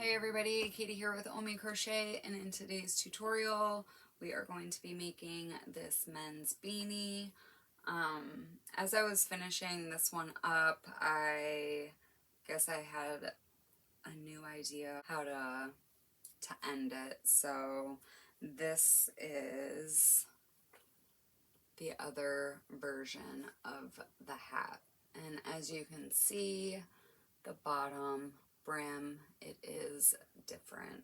Hey everybody, Katie here with Omi Crochet, and in today's tutorial we are going to be making this men's beanie. As I was finishing this one up, I guess I had a new idea how to end it. So this is the other version of the hat, and as you can see, the bottom brim, it is different.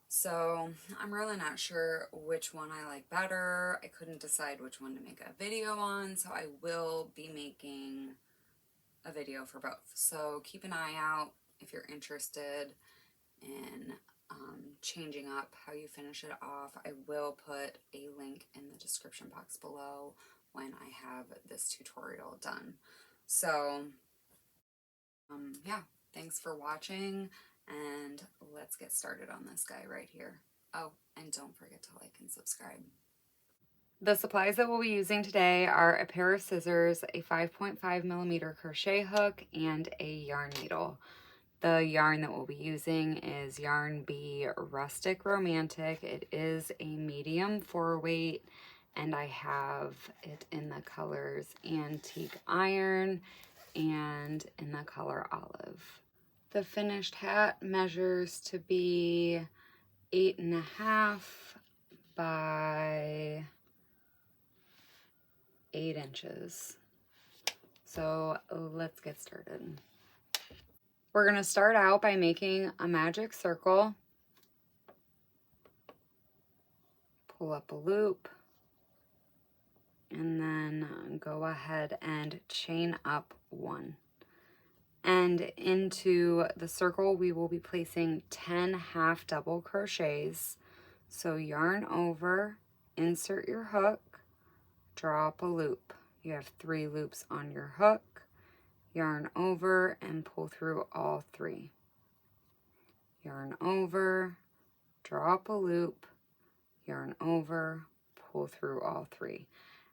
So I'm really not sure which one I like better. I couldn't decide which one to make a video on, so I will be making a video for both. So keep an eye out if you're interested in changing up how you finish it off. I will put a link in the description box below when I have this tutorial done. So yeah, thanks for watching, and let's get started on this guy right here. Oh, and don't forget to like and subscribe. The supplies that we'll be using today are a pair of scissors, a 5.5mm crochet hook, and a yarn needle. The yarn that we'll be using is Yarn Bee Rustic Romantic. It is a medium 4-weight, and I have it in the colors Antique Iron and in the color Olive. The finished hat measures to be 8.5 by 8 inches. So let's get started. We're going to start out by making a magic circle. Pull up a loop, and then go ahead and chain up 1. And into the circle we will be placing 10 half double crochets. So yarn over, insert your hook, draw up a loop. You have 3 loops on your hook, yarn over and pull through all 3. Yarn over, draw up a loop, yarn over, pull through all 3.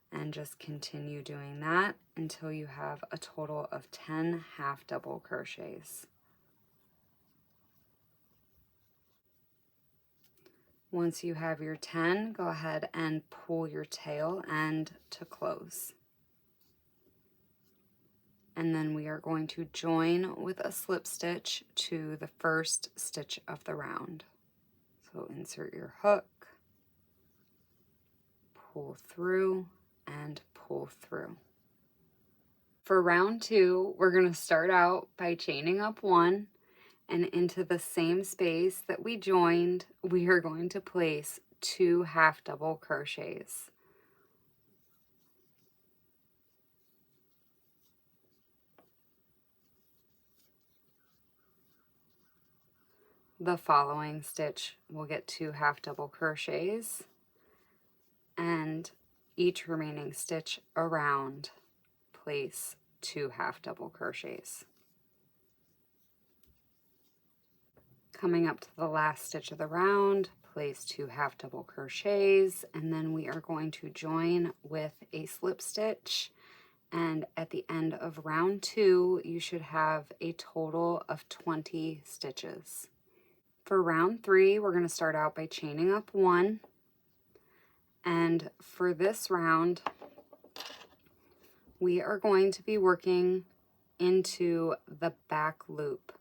And just continue doing that until you have a total of 10 half double crochets. Once you have your 10, go ahead and pull your tail end to close. And then we are going to join with a slip stitch to the first stitch of the round. So insert your hook, pull through, and pull through. For round 2, we're going to start out by chaining up 1, and into the same space that we joined, we are going to place 2 half double crochets. The following stitch will get 2 half double crochets, and each remaining stitch around, place 2 half double crochets. Coming up to the last stitch of the round, place 2 half double crochets, and then we are going to join with a slip stitch, and at the end of round 2 you should have a total of 20 stitches. For round 3, we're going to start out by chaining up 1, and for this round we are going to be working into the back loop.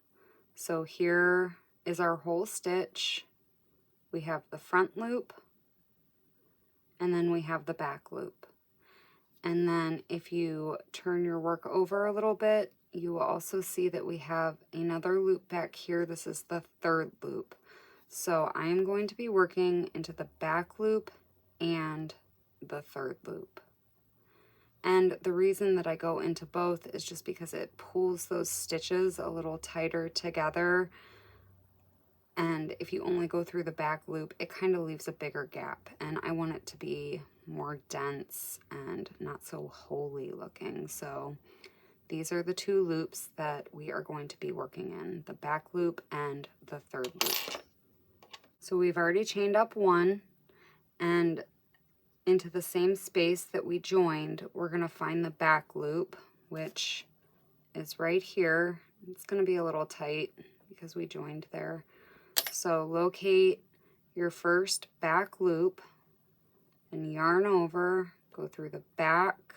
So here is our whole stitch. We have the front loop, and then we have the back loop. And then if you turn your work over a little bit, you will also see that we have another loop back here. This is the 3rd loop. So I am going to be working into the back loop and the 3rd loop. And the reason that I go into both is just because it pulls those stitches a little tighter together. And if you only go through the back loop, it kind of leaves a bigger gap. And I want it to be more dense and not so holy looking. So these are the 2 loops that we are going to be working in, the back loop and the 3rd loop. So we've already chained up 1, and into the same space that we joined, we're going to find the back loop, which is right here. It's going to be a little tight because we joined there. So locate your first back loop and yarn over, go through the back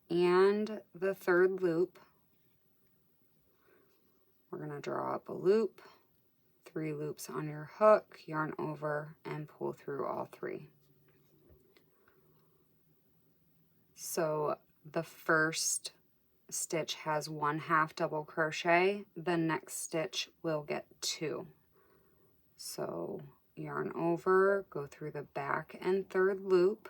and the third loop. We're going to draw up a loop, 3 loops on your hook, yarn over, and pull through all 3. So the first stitch has 1/2 double crochet, the next stitch will get 2. So yarn over, go through the back and third loop,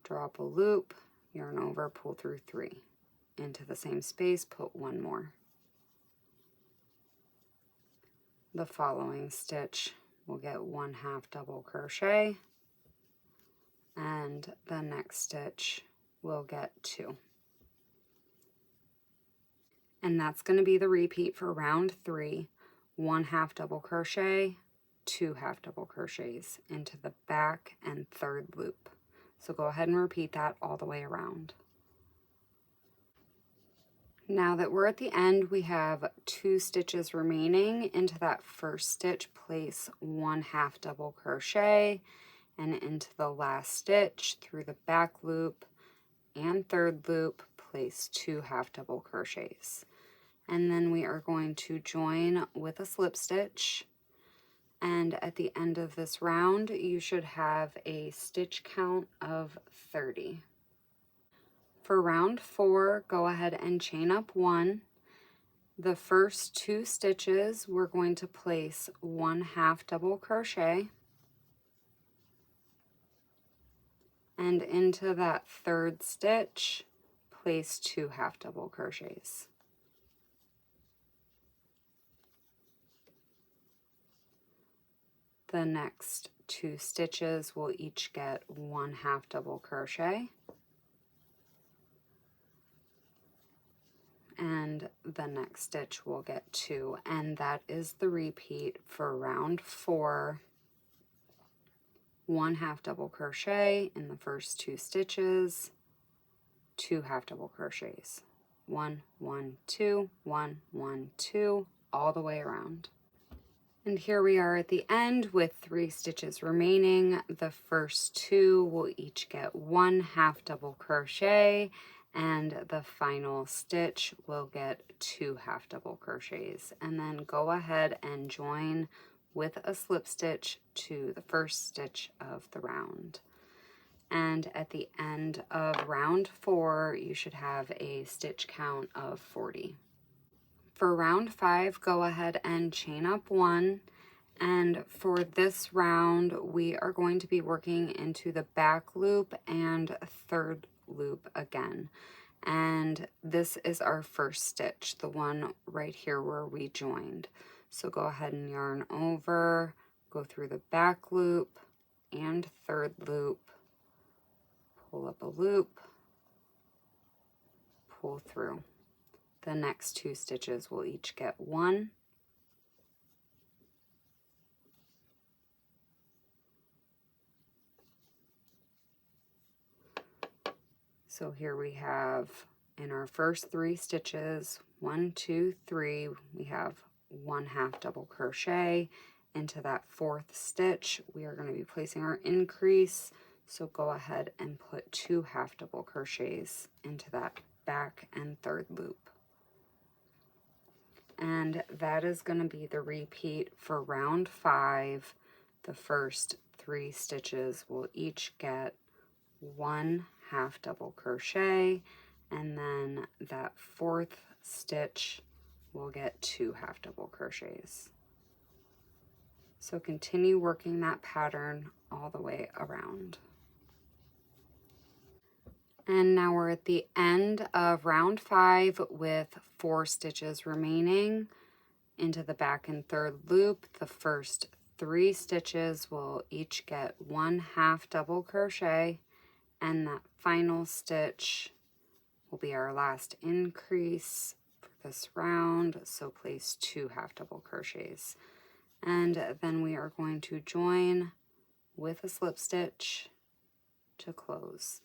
draw up a loop, yarn over, pull through 3. Into the same space, put 1 more. The following stitch will get 1/2 double crochet, and the next stitch will get 2. And that's going to be the repeat for round 3, 1/2 double crochet, 2 half double crochets into the back and third loop. So go ahead and repeat that all the way around. Now that we're at the end, we have 2 stitches remaining. Into that first stitch, place 1/2 double crochet, and into the last stitch through the back loop and third loop, place 2 half double crochets. And then we are going to join with a slip stitch. And at the end of this round, you should have a stitch count of 30. For round 4, go ahead and chain up 1. The first 2 stitches, we're going to place 1/2 double crochet. And into that third stitch, place 2 half double crochets. The next 2 stitches will each get 1/2 double crochet. And the next stitch will get 2, and that is the repeat for round 4. 1/2 double crochet in the first 2 stitches, 2 half double crochets, 1 1 2 1 1 2 all the way around. And here we are at the end with 3 stitches remaining. The first 2 will each get 1/2 double crochet, and the final stitch will get 2 half double crochets. And then go ahead and join with a slip stitch to the first stitch of the round. And at the end of round 4, you should have a stitch count of 40. For round 5, go ahead and chain up 1. And for this round, we are going to be working into the back loop and third loop again. And this is our first stitch, the one right here where we joined. So go ahead and yarn over, go through the back loop and third loop, pull up a loop, pull through. The next 2 stitches will each get 1. So here we have in our first 3 stitches, 1 2 3, we have 1/2 double crochet. Into that 4th stitch, we are going to be placing our increase. So go ahead and put 2 half double crochets into that back and third loop. And that is going to be the repeat for round 5. The first 3 stitches will each get 1 half double crochet, and then that 4th stitch will get 2 half double crochets. So continue working that pattern all the way around. And now we're at the end of round 5 with 4 stitches remaining. Into the back and third loop, the first 3 stitches will each get 1 half double crochet, and that final stitch will be our last increase for this round. So place 2 half double crochets. And then we are going to join with a slip stitch to close.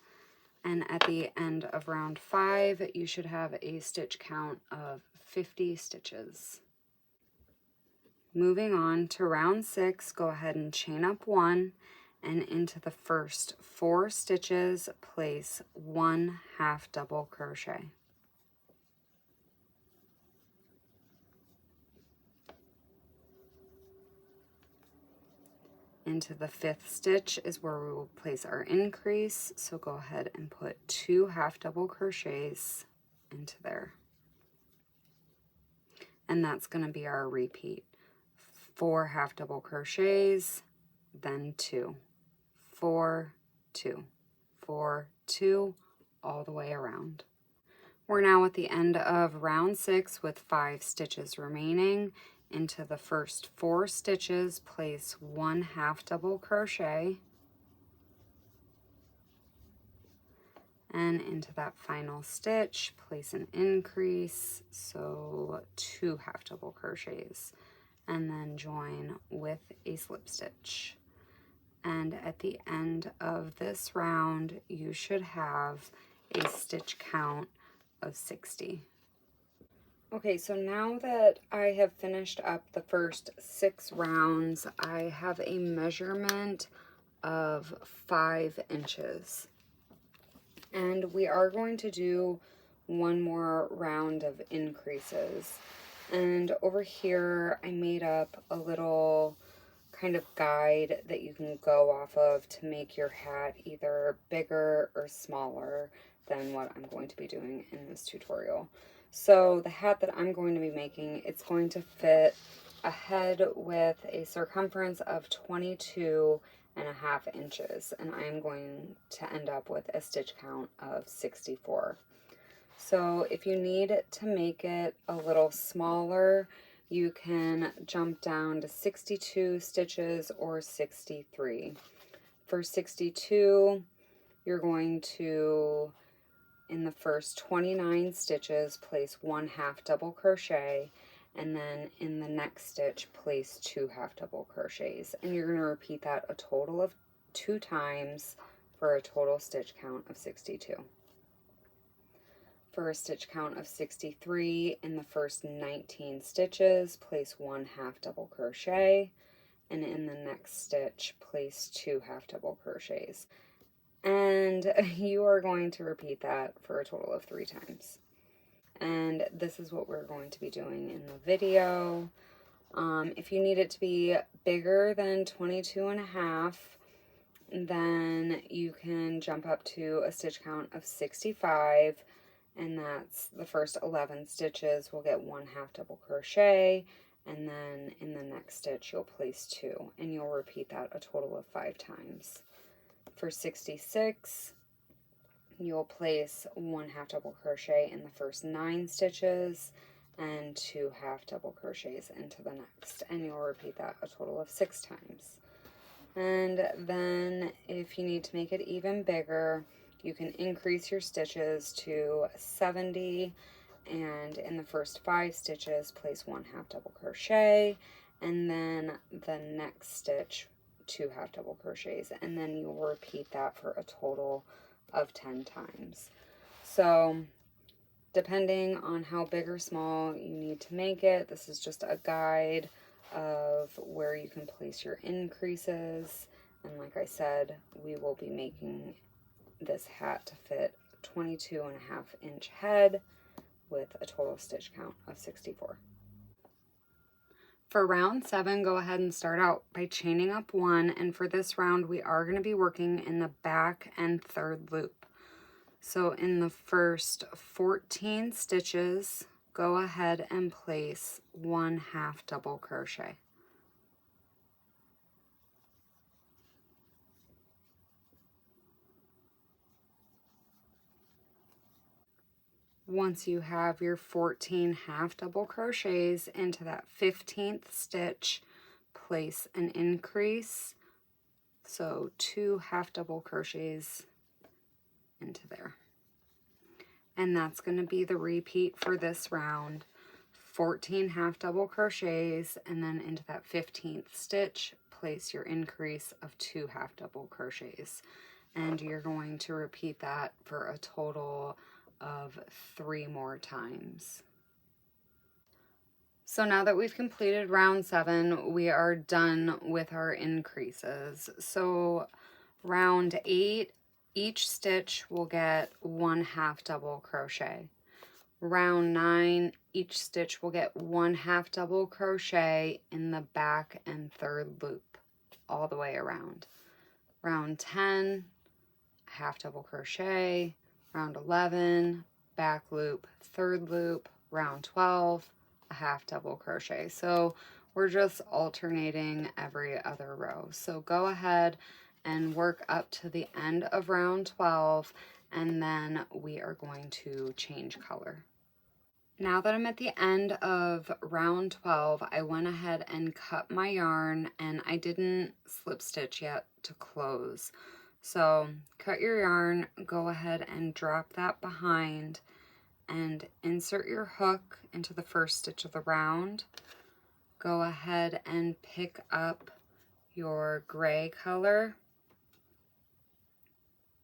And at the end of round 5, you should have a stitch count of 50 stitches. Moving on to round 6, go ahead and chain up 1, and into the first 4 stitches, place 1 half double crochet. Into the 5th stitch is where we will place our increase, so go ahead and put 2 half double crochets into there. And that's going to be our repeat. 4 half double crochets, then 2, 4, 2, 4, 2, all the way around. We're now at the end of round 6 with 5 stitches remaining. Into the first 4 stitches, place 1 half double crochet, and into that final stitch, place an increase, so 2 half double crochets, and then join with a slip stitch. And at the end of this round, you should have a stitch count of 60. Okay, so now that I have finished up the first 6 rounds, I have a measurement of 5 inches. And we are going to do one more round of increases. And over here, I made up a little kind of guide that you can go off of to make your hat either bigger or smaller than what I'm going to be doing in this tutorial. So the hat that I'm going to be making, it's going to fit a head with a circumference of 22.5 inches, and I am going to end up with a stitch count of 64. So if you need to make it a little smaller, you can jump down to 62 stitches or 63. For 62, you're going to, in the first 29 stitches, place 1 half double crochet, and then in the next stitch, place 2 half double crochets. And you're going to repeat that a total of 2 times for a total stitch count of 62. For a stitch count of 63, in the first 19 stitches, place 1 half double crochet, and in the next stitch, place 2 half double crochets. And you are going to repeat that for a total of 3 times. And this is what we're going to be doing in the video. If you need it to be bigger than 22.5, then you can jump up to a stitch count of 65, and that's the first 11 stitches will get 1 half double crochet, and then in the next stitch you'll place 2, and you'll repeat that a total of 5 times. For 66, you'll place 1 half double crochet in the first 9 stitches and 2 half double crochets into the next, and you'll repeat that a total of 6 times. And then if you need to make it even bigger, you can increase your stitches to 70, and in the first 5 stitches, place 1 half double crochet, and then the next stitch, 2 half double crochets, and then you'll repeat that for a total of 10 times. So depending on how big or small you need to make it, this is just a guide of where you can place your increases. And like I said, we will be making this hat to fit 22.5 inch head with a total stitch count of 64. For round 7, go ahead and start out by chaining up 1, and for this round we are going to be working in the back and 3rd loop. So in the first 14 stitches, go ahead and place 1 half double crochet. Once you have your 14 half double crochets into that 15th stitch, place an increase, so 2 half double crochets into there. And that's going to be the repeat for this round. 14 half double crochets, and then into that 15th stitch, place your increase of 2 half double crochets. And you're going to repeat that for a total of 3 more times. So now that we've completed round 7, we are done with our increases. So round 8, each stitch will get 1/2 double crochet. Round 9, each stitch will get 1/2 double crochet in the back and 3rd loop all the way around. Round 10, 1/2 double crochet. Round 11, back loop, 3rd loop. Round 12, a 1/2 double crochet. So we're just alternating every other row. So go ahead and work up to the end of round 12, and then we are going to change color. Now that I'm at the end of round 12, I went ahead and cut my yarn, and I didn't slip stitch yet to close. So cut your yarn, go ahead and drop that behind, and insert your hook into the first stitch of the round. Go ahead and pick up your gray color,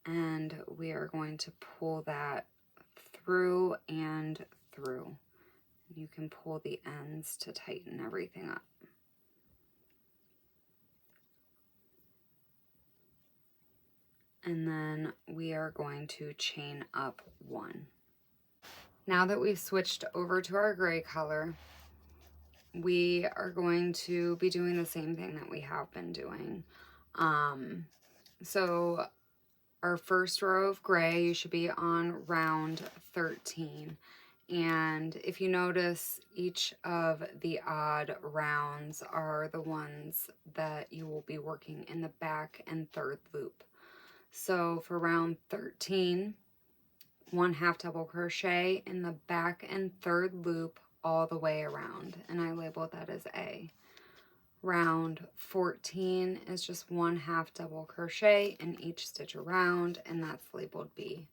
and we are going to pull that through and through. You can pull the ends to tighten everything up. And then we are going to chain up 1. Now that we've switched over to our gray color, we are going to be doing the same thing that we have been doing. So our first row of gray, you should be on round 13. And if you notice, each of the odd rounds are the ones that you will be working in the back and 3rd loop. So for round 13, 1/2 double crochet in the back and 3rd loop all the way around, and I labeled that as A. Round 14 is just 1/2 double crochet in each stitch around, and that's labeled B.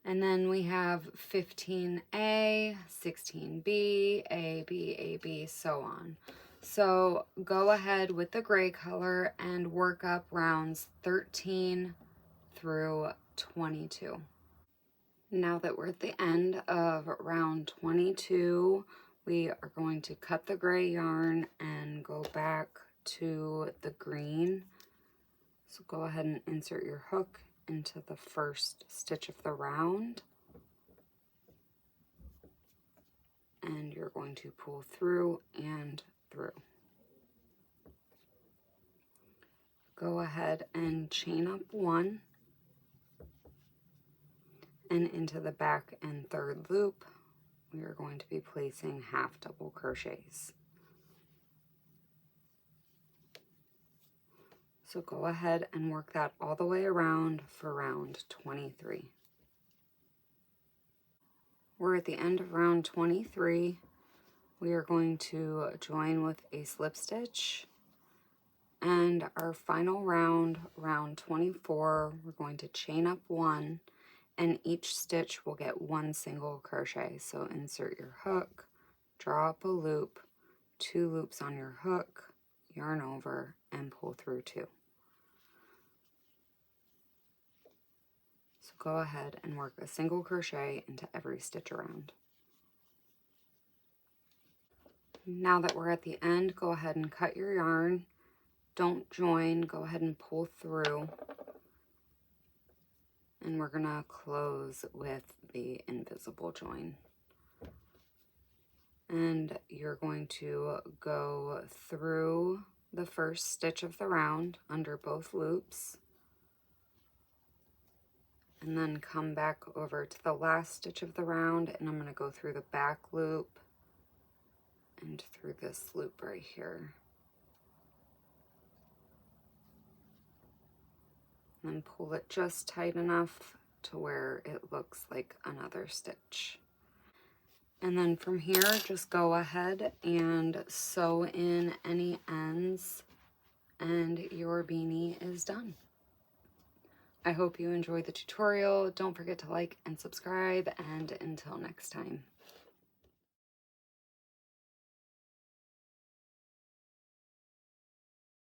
And then we have 15A, 16B, A, B, A, B, so on. So go ahead with the gray color and work up rounds 13 through 22. Now that we're at the end of round 22, we are going to cut the gray yarn and go back to the green. So go ahead and insert your hook into the first stitch of the round. And you're going to pull through and through. Go ahead and chain up 1. And into the back and 3rd loop, we are going to be placing 1/2 double crochets. So go ahead and work that all the way around for round 23. We're at the end of round 23. We are going to join with a slip stitch. And our final round, round 24, we're going to chain up 1. And each stitch will get 1 single crochet. So insert your hook, draw up a loop, 2 loops on your hook, yarn over, and pull through 2. So go ahead and work a single crochet into every stitch around. Now that we're at the end, go ahead and cut your yarn. Don't join, go ahead and pull through. And we're gonna close with the invisible join. And you're going to go through the first stitch of the round under both loops, and then come back over to the last stitch of the round, and I'm going to go through the back loop and through this loop right here. And pull it just tight enough to where it looks like another stitch. And then from here, just go ahead and sew in any ends, and your beanie is done. I hope you enjoyed the tutorial. Don't forget to like and subscribe, and until next time.